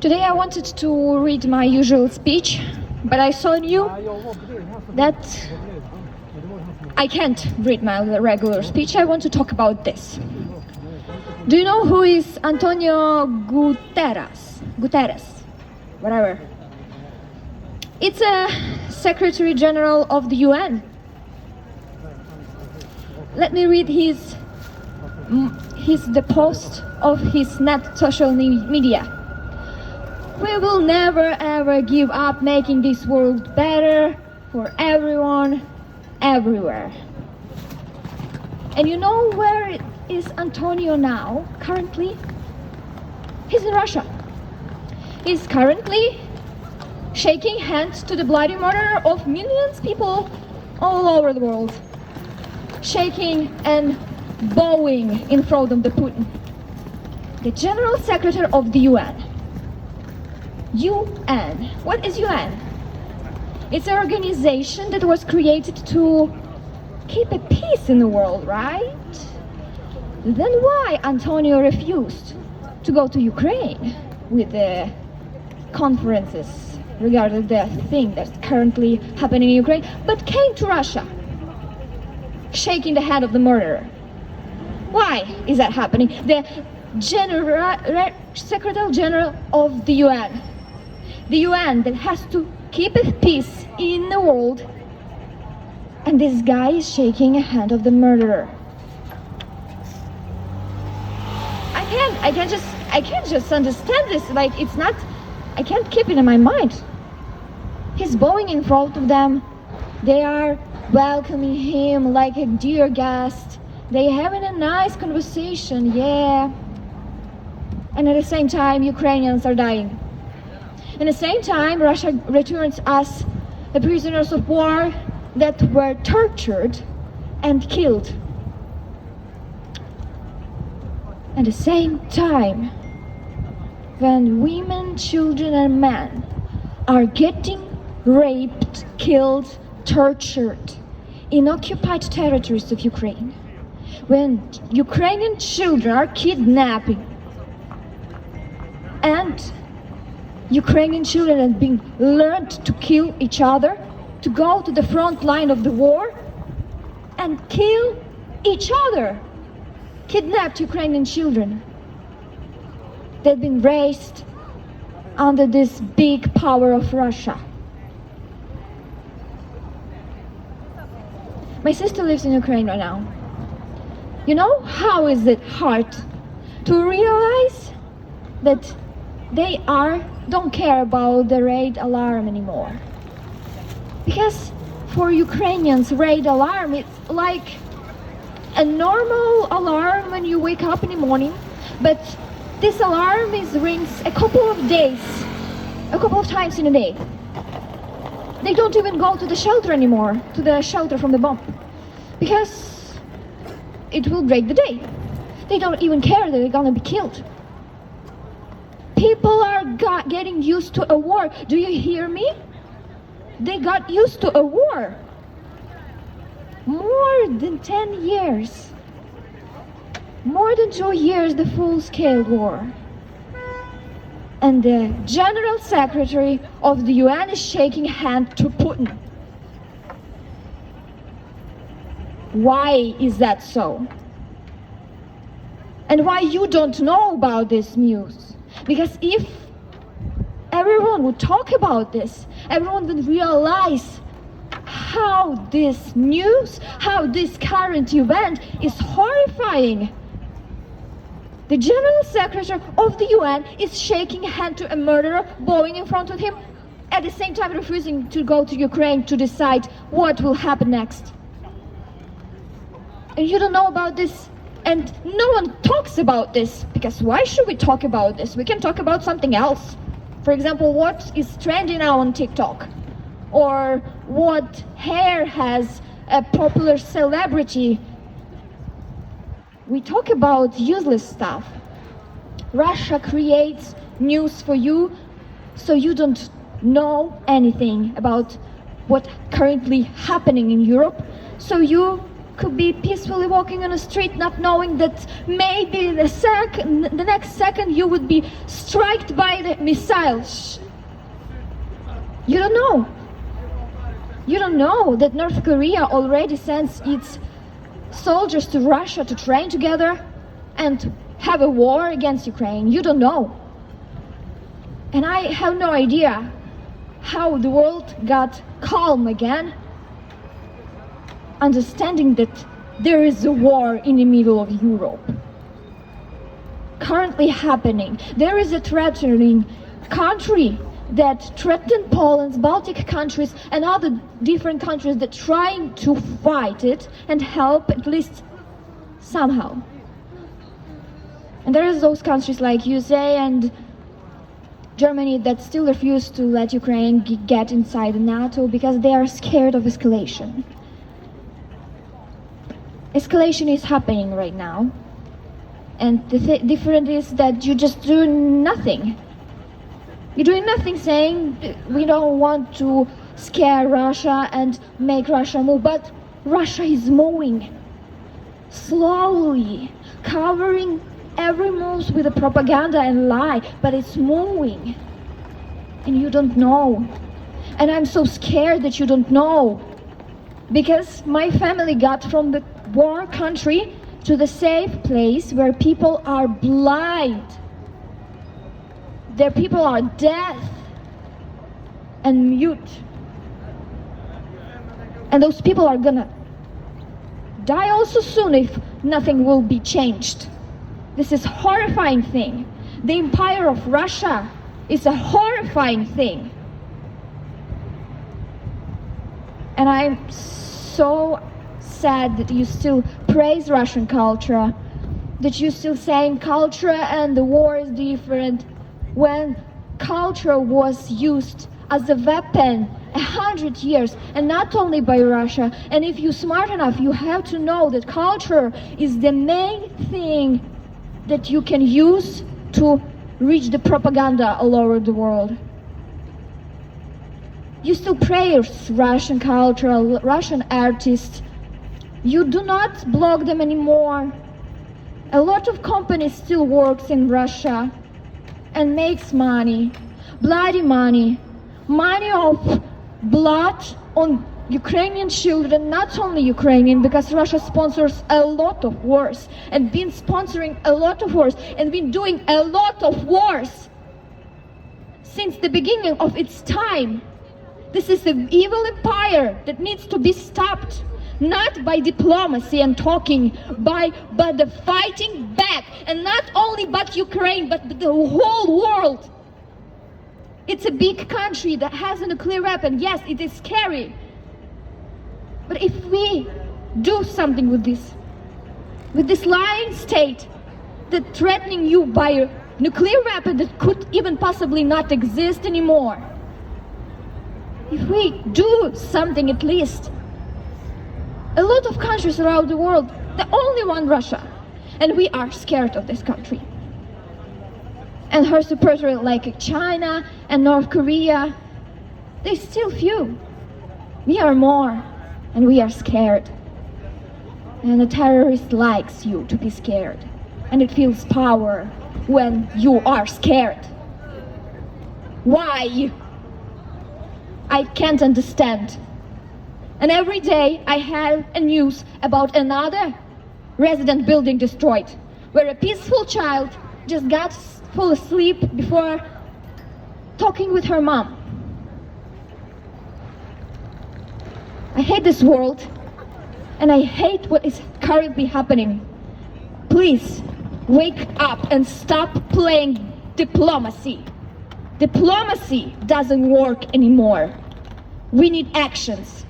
Today I wanted to read my usual speech, but I saw you that I can't read my regular speech. I want to talk about this. Do you know who is Antonio Guterres? Whatever. It's a Secretary General of the UN. Let me read the post of his net social media. We will never ever give up making this world better for everyone, everywhere. And you know where is Antonio now, currently? He's in Russia. He's currently shaking hands to the bloody murder of millions of people all over the world. Shaking and bowing in front of the Putin. The General Secretary of the UN. UN. What is UN? It's an organization that was created to keep a peace in the world, right? Then why Antonio refused to go to Ukraine with the conferences regarding the thing that's currently happening in Ukraine, but came to Russia, shaking the hand of the murderer? Why is that happening? The Secretary General of the UN that has to keep peace in the world, and this guy is shaking a hand of the murderer. I can't just understand this. Like, it's not, I can't keep it in my mind. He's bowing in front of them. They are welcoming him like a dear guest. They having a nice conversation, yeah. And at the same time, Ukrainians are dying. At the same time, Russia returns us the prisoners of war that were tortured and killed. At the same time, when women, children and men are getting raped, killed, tortured in occupied territories of Ukraine, when Ukrainian children are kidnapped and Ukrainian children have been learned to kill each other, to go to the front line of the war and kill each other. Kidnapped Ukrainian children. They've been raised under this big power of Russia. My sister lives in Ukraine right now. You know how is it hard to realize that they don't care about the raid alarm anymore? Because for Ukrainians, raid alarm, it's like a normal alarm when you wake up in the morning, but this alarm rings a couple of times in a day. They don't even go to the shelter anymore, to the shelter from the bomb, because it will break the day. They don't even care that they're gonna be killed. People are getting used to a war. Do you hear me? They got used to a war. More than 10 years. More than 2 years, the full-scale war. And the General Secretary of the UN is shaking hand to Putin. Why is that so? And why you don't know about this news? Because if everyone would talk about this, everyone would realize how this news, how this current event is horrifying. The General Secretary of the UN is shaking a hand to a murderer, bowing in front of him, at the same time refusing to go to Ukraine to decide what will happen next. And you don't know about this, and no one talks about this, because why should we talk about this? We can talk about something else. For example, what is trending now on TikTok? Or what hair has a popular celebrity. We talk about useless stuff. Russia creates news for you so you don't know anything about what's currently happening in Europe, so you could be peacefully walking on a street, not knowing that maybe the next second you would be struck by the missiles. You don't know. You don't know that North Korea already sends its soldiers to Russia to train together and have a war against Ukraine. You don't know. And I have no idea how the world got calm again, understanding that there is a war in the middle of Europe currently happening. There is a threatening country that threatened Poland's Baltic countries and other different countries that trying to fight it and help at least somehow. And there is those countries like USA and Germany that still refuse to let Ukraine get inside NATO because they are scared of escalation. Escalation is happening right now, and the difference is that you just do nothing. You're doing nothing, saying we don't want to scare Russia and make Russia move, but Russia is moving slowly, covering every move with the propaganda and lie, but it's moving, and you don't know. And I'm so scared that you don't know, because my family got from the war country to the safe place where people are blind. Their people are deaf and mute. And those people are gonna die also soon if nothing will be changed. This is a horrifying thing. The empire of Russia is a horrifying thing. And I'm so sad that you still praise Russian culture, that you still saying culture and the war is different, when culture was used as a weapon 100 years, and not only by Russia. And if you're smart enough, you have to know that culture is the main thing that you can use to reach the propaganda all over the world. You still praise Russian culture, Russian artists. You do not block them anymore. A lot of companies still works in Russia and makes money, bloody money, money of blood on Ukrainian children, not only Ukrainian, because Russia sponsors a lot of wars and been sponsoring a lot of wars and been doing a lot of wars since the beginning of its time. This is an evil empire that needs to be stopped, not by diplomacy and talking, but the fighting back, and not only but Ukraine, but the whole world. It's a big country that has a nuclear weapon. Yes, it is scary. But if we do something with this lying state that threatening you by a nuclear weapon that could even possibly not exist anymore, if we do something at least, a lot of countries around the world, the only one Russia, and we are scared of this country. And her supporters like China and North Korea, they still few. We are more, and we are scared. And the terrorist likes you to be scared, and it feels power when you are scared. Why? I can't understand. And every day I have a news about another resident building destroyed, where a peaceful child just got full asleep before talking with her mom. I hate this world, and I hate what is currently happening. Please, wake up and stop playing diplomacy. Diplomacy doesn't work anymore. We need actions.